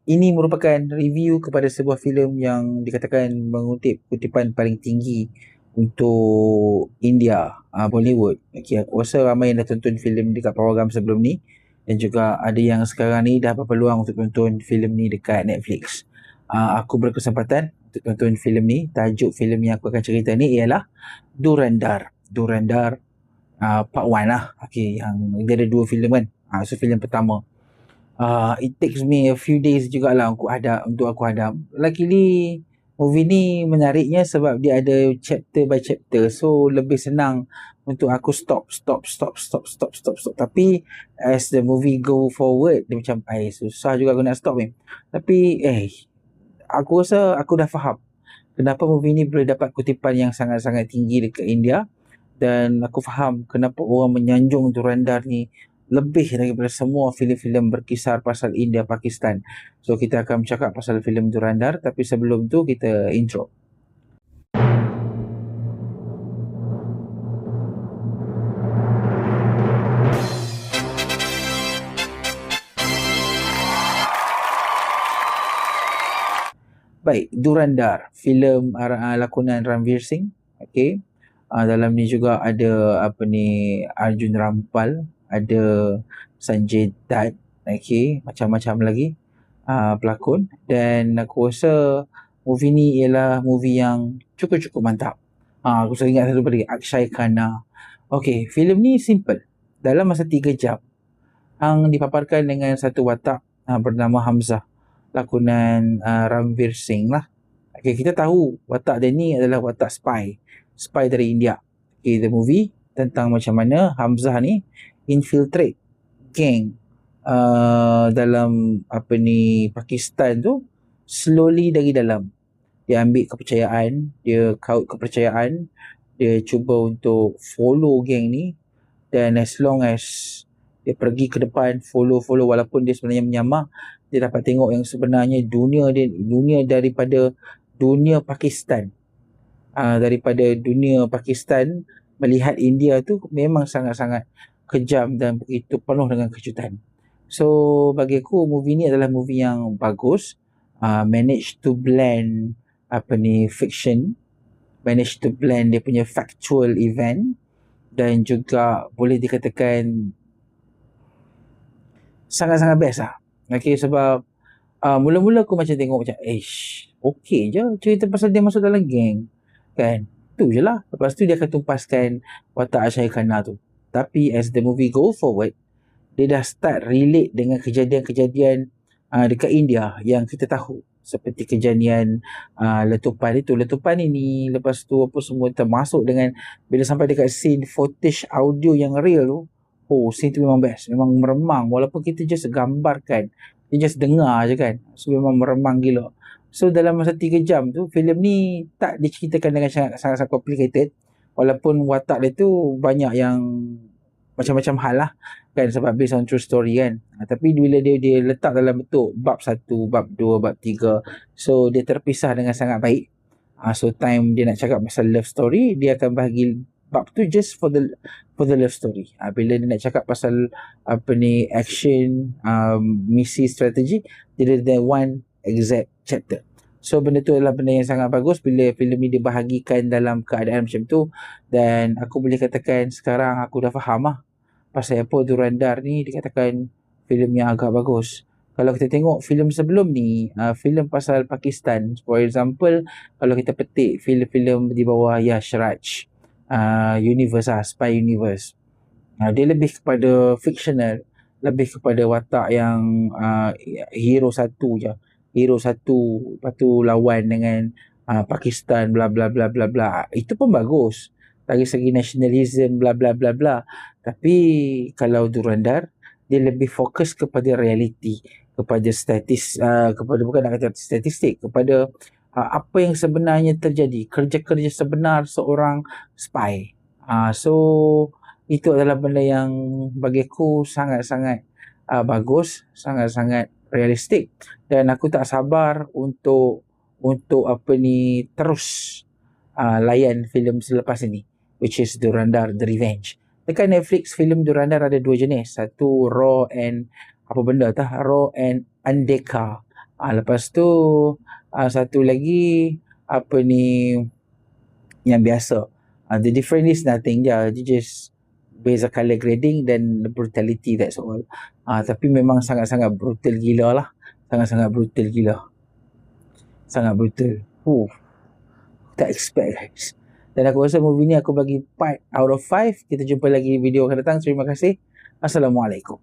ini merupakan review kepada sebuah filem yang dikatakan mengutip kutipan paling tinggi untuk India, Bollywood. Okay, aku rasa ramai yang dah tonton filem dekat program sebelum ni, dan juga ada yang sekarang ni dah berpeluang untuk tonton filem ni dekat Netflix. Aku berkesempatan untuk tonton filem ni. Tajuk filem yang aku akan cerita ni ialah Dhurandhar. Dhurandhar part 1 lah. Okay, yang dia ada 2 filem kan. So filem pertama. It takes me a few days jugalah untuk aku hadam. Luckily movie ni menariknya sebab dia ada chapter by chapter, so lebih senang untuk aku stop. Tapi as the movie go forward, dia macam susah juga aku nak stop ni. Tapi aku rasa aku dah faham kenapa movie ni boleh dapat kutipan yang sangat-sangat tinggi dekat India, dan aku faham kenapa orang menyanjung Dhurandhar ni lebih daripada semua filem-filem berkisar pasal India Pakistan. So kita akan bercakap pasal filem Dhurandhar, tapi sebelum tu kita intro. Baik, Dhurandhar, filem lakonan Ranveer Singh. Okay. Dalam ni juga ada Arjun Rampal, ada Sanjay Dutt, okay, macam-macam lagi pelakon. Dan aku rasa movie ni ialah movie yang cukup-cukup mantap. Aku sering ingat satu lagi, Akshay Khanna. Okay, filem ni simple. Dalam masa 3 jam, hang dipaparkan dengan satu watak bernama Hamzah, lakonan Ranveer Singh lah. Okay, kita tahu watak dia ni adalah watak spy dari India. Okay, the movie tentang macam mana Hamzah ni infiltrate gang dalam Pakistan tu, slowly dari dalam. Dia ambil kepercayaan, dia kaut kepercayaan, dia cuba untuk follow gang ni, dan as long as dia pergi ke depan, follow walaupun dia sebenarnya menyamar, dia dapat tengok yang sebenarnya dunia daripada dunia Pakistan. Daripada dunia Pakistan melihat India tu memang sangat-sangat kejam dan begitu penuh dengan kejutan. So bagi aku movie ni adalah movie yang bagus, manage to blend fiction, manage to blend dia punya factual event, dan juga boleh dikatakan sangat-sangat best lah. Okay, sebab mula-mula aku macam tengok macam okay je cerita pasal dia masuk dalam geng kan, tu je lah. Lepas tu dia akan tumpaskan watak Akshay Khanna tu. Tapi as the movie go forward, dia dah start relate dengan kejadian-kejadian dekat India yang kita tahu, seperti kejadian letupan ini, lepas tu apa semua termasuk dengan bila sampai dekat scene footage audio yang real tu, scene tu memang best, memang meremang, walaupun kita just gambarkan, dia just dengar je kan, so memang meremang gila. So dalam masa 3 jam tu, filem ni tak diceritakan dengan sangat-sangat complicated, walaupun watak dia tu banyak yang macam-macam hal lah kan, sebab based on true story kan. Tapi bila dia letak dalam bentuk bab 1, bab 2, bab 3, so dia terpisah dengan sangat baik. So time dia nak cakap pasal love story, dia akan bahagi bab tu just for the love story. Bila dia nak cakap pasal action, misi, strategi, dia ada one exact chapter. So benda tu adalah benda yang sangat bagus bila filem ni dibahagikan dalam keadaan macam tu. Dan aku boleh katakan sekarang aku dah faham lah pasal apa Dhurandhar ni dikatakan filem yang agak bagus. Kalau kita tengok filem sebelum ni, filem pasal Pakistan, for example, kalau kita petik filem-filem di bawah Yash Raj, universe Spy Universe, dia lebih kepada fictional, lebih kepada watak yang hero satu je, lepas tu lawan dengan Pakistan, bla bla bla bla bla. Itu pun bagus dari segi nationalism, bla bla bla bla. Tapi kalau Dhurandhar, dia lebih fokus kepada realiti, kepada statistik, kepada apa yang sebenarnya terjadi, kerja-kerja sebenar seorang spy. So itu adalah benda yang bagi aku sangat-sangat bagus, sangat-sangat realistik, dan aku tak sabar untuk terus layan filem selepas ini, which is Dhurandhar The Revenge. Dekat Netflix, filem Dhurandhar ada 2 jenis, satu Raw and Undeka. Lepas tu satu lagi apa ni yang biasa. The difference is nothing je. Dia just beza color grading dan brutality, that's all. Tapi memang sangat-sangat brutal gila lah. Sangat-sangat brutal gila. Sangat brutal. Tak expect guys. Dan aku rasa movie ni aku bagi 5 out of 5. Kita jumpa lagi video akan datang. Terima kasih. Assalamualaikum.